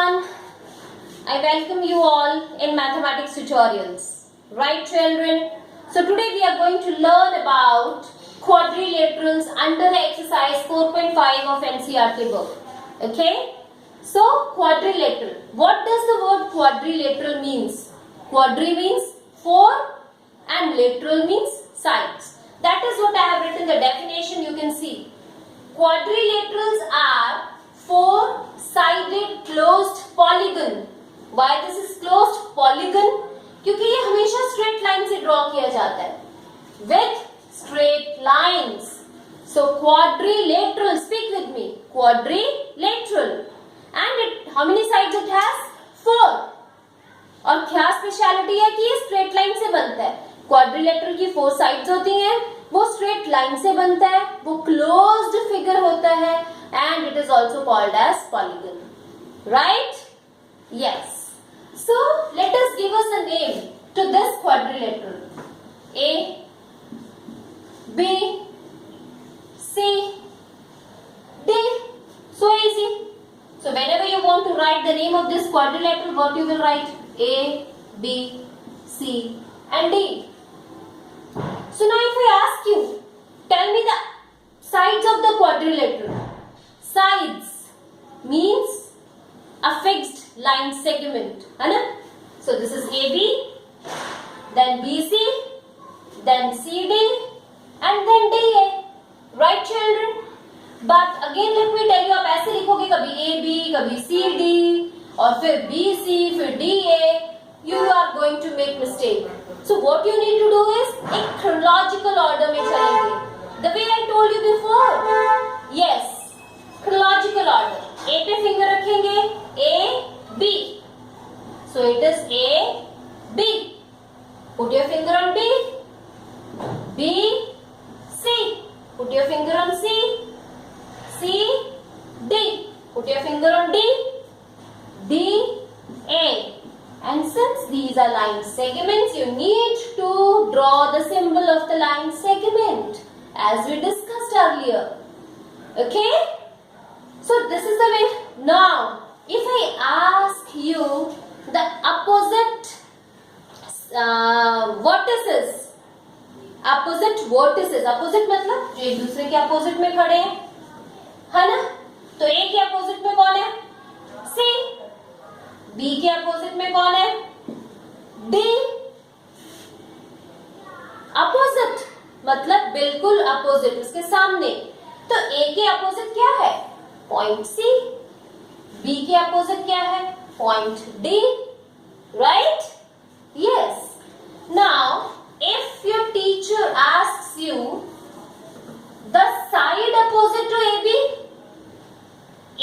everyone. I welcome you all in mathematics tutorials. Right, children? So today we are going to learn about quadrilaterals under exercise 4.5 of NCERT book. Okay? So quadrilateral. What does the word quadrilateral means? Quadri means four and lateral means sides. That is what I have written the definition. You can see. Quadrilaterals are four-sided closed polygon. Why this is closed polygon? क्योंकि ये हमेशा straight line से draw किया जाता है. With straight lines. So quadrilateral. Speak with me. Quadrilateral. And how many sides it has? 4. और क्या speciality है कि ये स्ट्रेट लाइन से बनता है. क्वाड्रिलेटरल की 4 साइड्स होती हैं, वो स्ट्रेट लाइन से बनता है, वो क्लोज्ड फिगर होता है and it is also called as polygon. Right? Yes. So let us give us a name to this quadrilateral. A, B, C, D. So easy. So whenever you want to write the name of this quadrilateral, what you will write? A, B, C and D. So now if I ask you, tell me the sides of the quadrilateral. Sides means a fixed line segment. So this is AB, then BC, then CD and then DA. Right, children? But again let me tell you, आप ऐसे लिखोगे कभी AB, कभी CD और फिर BC, फिर DA. You are going to make mistake. So what you need to do is एक chronological order में चलेंगे. The way I told you before. Yes, chronological order. A पे finger रखेंगे. A, B. So it is A, B. Put your finger on B. B, C. Put your finger on C. C, D. Put your finger on D. D, A. And since these are line segments, you need to draw the symbol of the line segment as we discussed earlier. Okay? So this is the way. Now, if I ask you the opposite vertices, opposite मतलब जो एक दूसरे के opposite में खड़े हैं, है ना? तो A के opposite में कौन है? C. B के अपोजिट में कौन है? D. अपोजिट मतलब बिल्कुल अपोजिट, उसके सामने. तो A के अपोजिट क्या है? Point C. B के अपोजिट क्या है? Point D. Right? Yes. Now if your teacher asks you the side opposite to AB,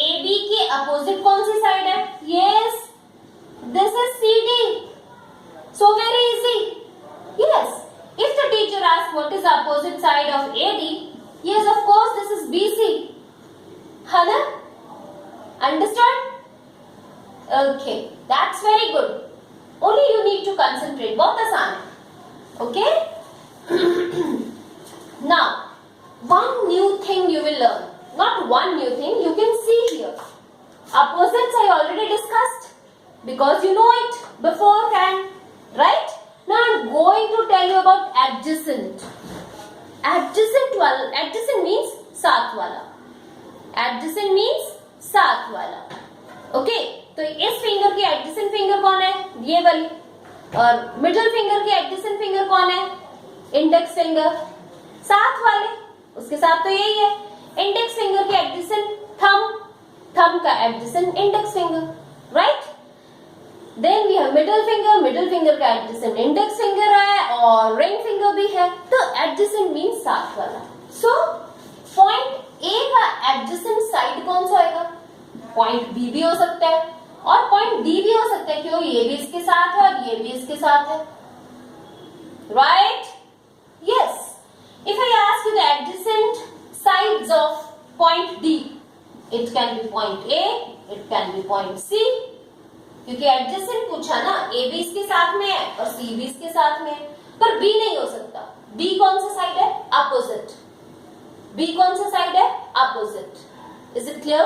AB के अपोजिट कौन सी साइड है? Yes, this is CD. So very easy. Yes. If the teacher asks what is the opposite side of AD, yes, of course, this is BC. Hana? Understand? Okay. That's very good. Only you need to concentrate. बहुत आसान है. Okay? Now, one new thing you will learn. Not one new thing. You can see here. Opposites I already discussed. Because you know it beforehand, right? Now I'm going to tell you about adjacent. Adjacent means साथ वाला. Adjacent means साथ वाला. Okay? तो इस finger की adjacent finger कौन है? ये वाली. और मिडिल फिंगर की adjacent फिंगर कौन है? Index finger. साथ वाले. उसके साथ तो यही है. इंडेक्स फिंगर की adjacent थंब का adjacent index finger. Right? Then we have middle finger का adjacent index finger है और ring finger भी है. तो adjacent means साथ वाला. So point A का adjacent side कौन सा होगा? Point B भी हो सकता है और point D भी हो सकता है, क्यों? ये भी इसके साथ है और ये भी इसके साथ है. Right? Yes. If I ask you the adjacent sides of point D, it can be point A, it can be point C. क्योंकि एडजेसेंट पूछा ना, ए भी इसके साथ में है और सी भी इसके साथ में है, पर बी नहीं हो सकता. बी कौन सा साइड है? अपोजिट. बी कौन सा साइड है? Opposite. Is it clear?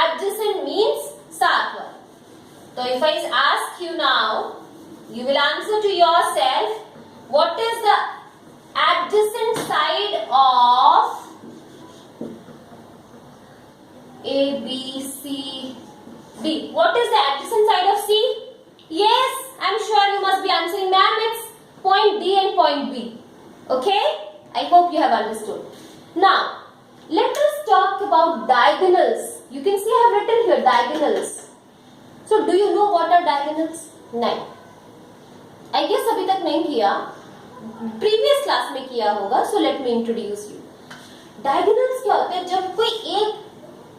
Adjacent means साथ वाला. if I ask you now, you will answer to yourself, what is the adjacent side of A, B, C, D? What is the adjacent side of C? Yes, I'm sure you must be answering, ma'am. It's point D and point B. Okay? I hope you have understood. Now, let us talk about diagonals. You can see I have written here diagonals. So, do you know what are diagonals? नहीं. I guess अभी तक नहीं किया. Previous class में किया होगा. So, let me introduce you. Diagonals क्या होते हैं? जब कोई एक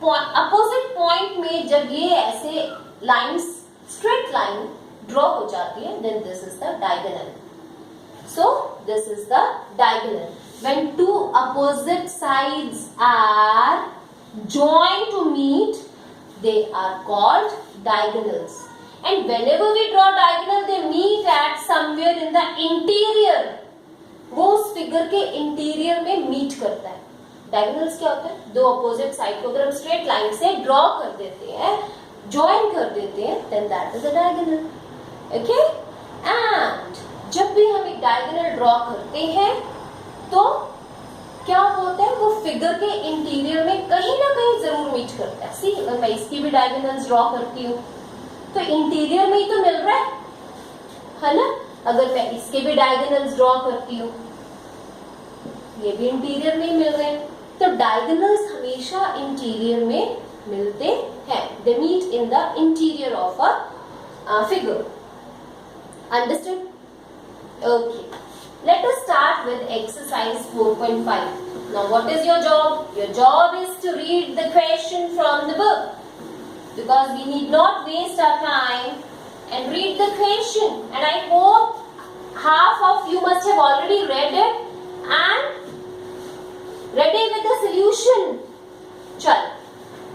opposite point में जब ये ऐसे lines, straight line draw हो जाती है, then this is the diagonal. So, this is the diagonal. When two opposite sides are joined to meet, they are called diagonals. And whenever we draw diagonal, they meet at somewhere in the interior. वो उस figure के interior में meet करता है. Diagonals क्या होता है? दो अपोजिट साइड को अगर हम स्ट्रेट लाइन से ड्रॉ कर देते हैं, ज्वाइन कर देते हैं, then that is a diagonal. Okay? And जब भी हम एक डायगोनल ड्रॉ करते हैं तो क्या होता है, वो फिगर के इंटीरियर में कहीं ना कहीं जरूर मीट करता है. सी, अगर मैं इसकी भी डायगोनल्स ड्रॉ करती हूँ तो इंटीरियर में ही तो मिल रहा है ना. अगर मैं इसके भी डायगोनल्स ड्रॉ करती हूँ, ये भी इंटीरियर में ही मिल रहे हैं. तो डायगोनल्स हमेशा इंटीरियर में मिलते हैं. They meet in the interior of a figure. Understood? Okay. Let us start with exercise 4.5. Now, what is your job? Your job is to read the question from the book, because we need not waste our time and read the question. And I hope half of you must have already read it and ready with the solution. Chal.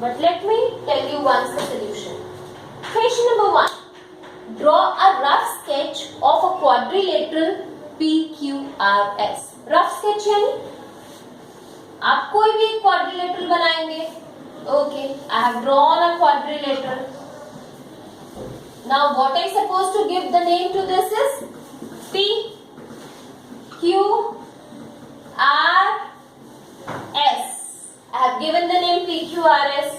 But let me tell you once the solution. Question number 1. Draw a rough sketch of a quadrilateral PQRS. Rough sketch यानी आप कोई भी quadrilateral बनाएंगे. Okay, I have drawn a quadrilateral. Now what I supposed to give the name to this is P Q R S. I have given the name P Q R S.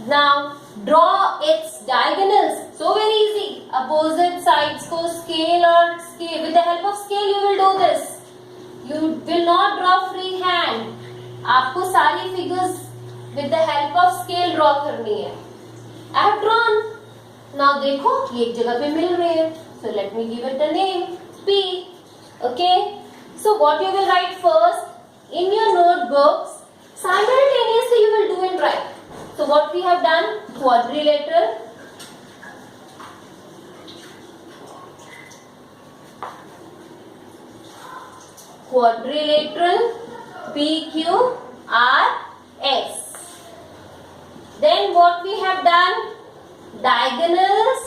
Now draw its diagonals. So very easy. Opposite sides को scale और scale. With the help of scale you will do this. You will not draw free hand. आपको सारी figures with the help of scale draw करनी है. I have drawn. Now देखो ये एक जगह पे मिल रहे हैं. So let me give it a name. P. Okay. So what you will write first in your notebooks. Simultaneously you will do and write. So what we have done, quadrilateral, PQRS. Then what we have done, diagonals.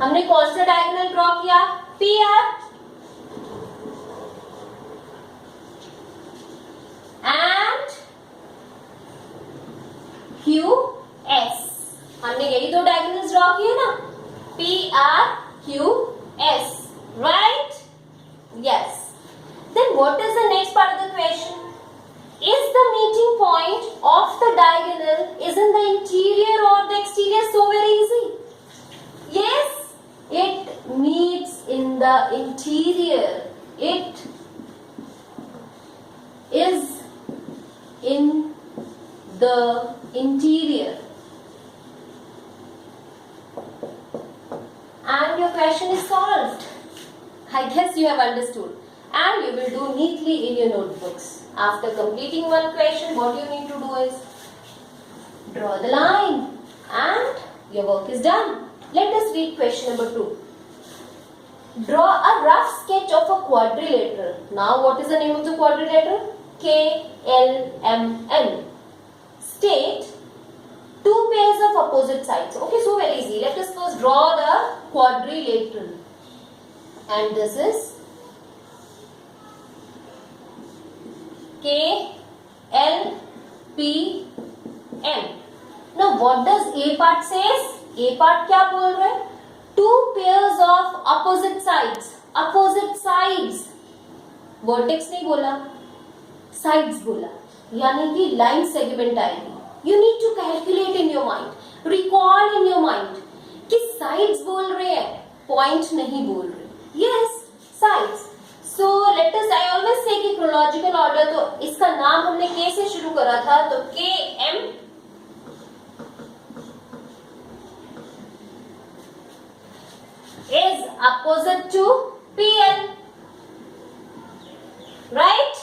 हमने कौन सा diagonal draw किया? PR. And QS. हमने यही दो diagonals draw किए ना. PRQS. Right? Yes. Then what is the next part of the question? Is the meeting point of the diagonal is in the interior or the exterior? So very easy. Yes, it meets in the interior. It is in the interior. And your question is solved. I guess you have understood. And you will do neatly in your notebooks. After completing one question, what you need to do is draw the line and your work is done. Let us read question number 2. Draw a rough sketch of a quadrilateral. Now what is the name of the quadrilateral? KLMN. State two pairs of opposite sides. Okay, so very easy. Let us first draw the quadrilateral. And this is KLPM. Now Now what does A part says? A part क्या बोल रहे हैं? Two pairs of opposite sides. Opposite sides. Vertex नहीं बोला, sides बोला, यानी कि line segment आएगी. You need to calculate in your mind, recall in your mind कि sides बोल रहे हैं, point नहीं बोल रहे. Yes, sides. So let us, I always say कि chronological order, तो इसका नाम हमने K से शुरू करा था, तो KM is opposite to PL, right?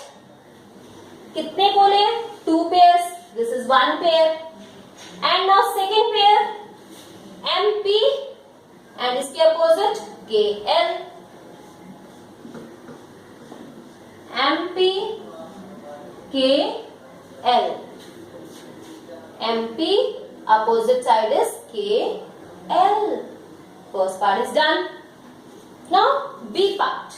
कितने बोले? 2 pairs. This is 1 pair. And now second pair MP and इसके opposite KL. MP KL. MP opposite side is KL. First part is done. Now B part.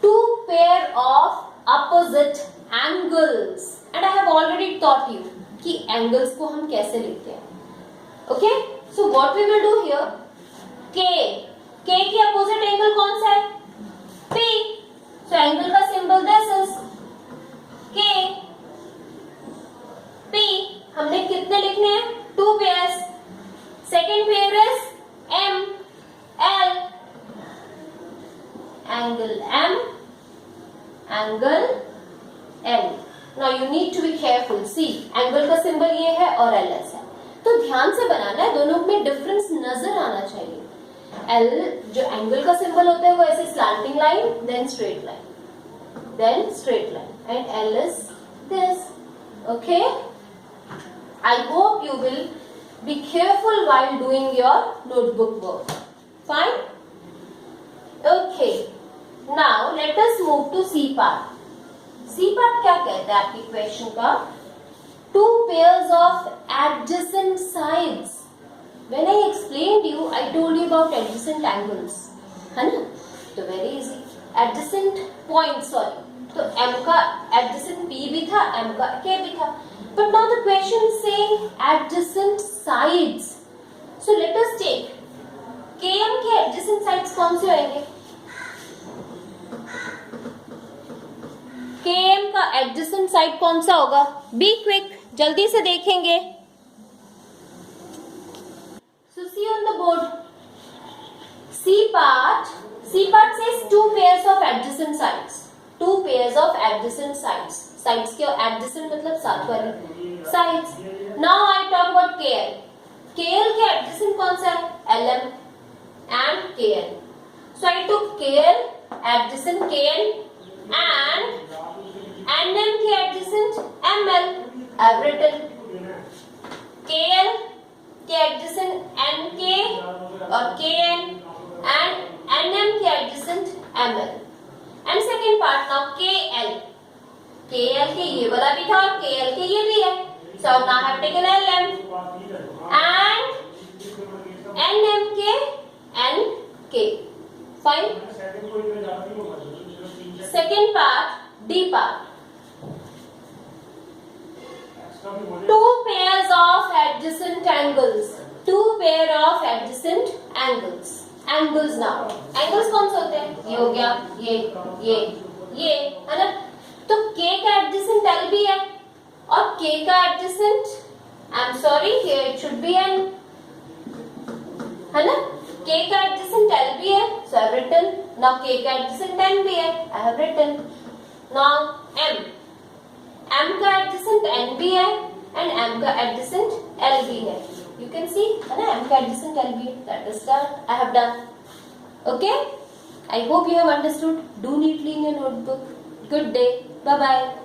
Two pair of opposite angles, and I have already taught you कि angles को हम कैसे लेते हैं. Okay? So what we will do here? K की opposite angle कौन सा है? P. So angle का symbol this is K. P. हमने कितने लिखने हैं? 2 pairs. Second pair is M L. Angle M, angle L. Now you need to be careful. See, angle का symbol ये है और LS है, तो ध्यान से बनाना है, दोनों में डिफरेंस नजर आना चाहिए. L जो एंगल का सिंबल होता है वो ऐसे slanting line, then straight line, and L is this. Okay? I hope you will be careful while doing your notebook work. Fine? Okay. Now let us move to C part. C part क्या कहता है आपकी question का? Two pairs of adjacent sides. When I explained you, I told you about adjacent angles, है ना? तो very easy. Adjacent points, sorry. तो M का adjacent P भी था, M का K भी था. But now the question is saying adjacent sides. So let us take KM के adjacent sides कौन से होंगे? KM का adjacent side कौन सा होगा? Be quick, जल्दी से देखेंगे. So see on the board. C part says two pairs of adjacent sides. Two pairs of adjacent sides. Sides के adjacent मतलब साथ वाली sides. Now I talk about KL. KL के adjacent कौन सा है? LM and KL. So I took KL adjacent KL and NM के adjacent ML. I have written KL के adjacent NK और KN and NM के adjacent ML. And second part now KL. KL के ये वाला भी था और KL के ये भी है. So now I have taken LM and NM के NK. Fine. Second part D part. Two pairs of adjacent angles. Two pair of adjacent angles. Angles now. Angles कौन से होते हैं? ये हो गया, ये, है ना? तो K का adjacent L भी है और K का adjacent, I'm sorry, here it should be N, है ना? K का adjacent L भी है, so I have written. Now K का adjacent N भी है, I have written. Now M का adjacent N भी है and M का adjacent L भी है. You can see, है ना? M का adjacent L भी है. That is done. I have done. Okay? I hope you have understood. Do neatly in your notebook. Good day. Bye bye.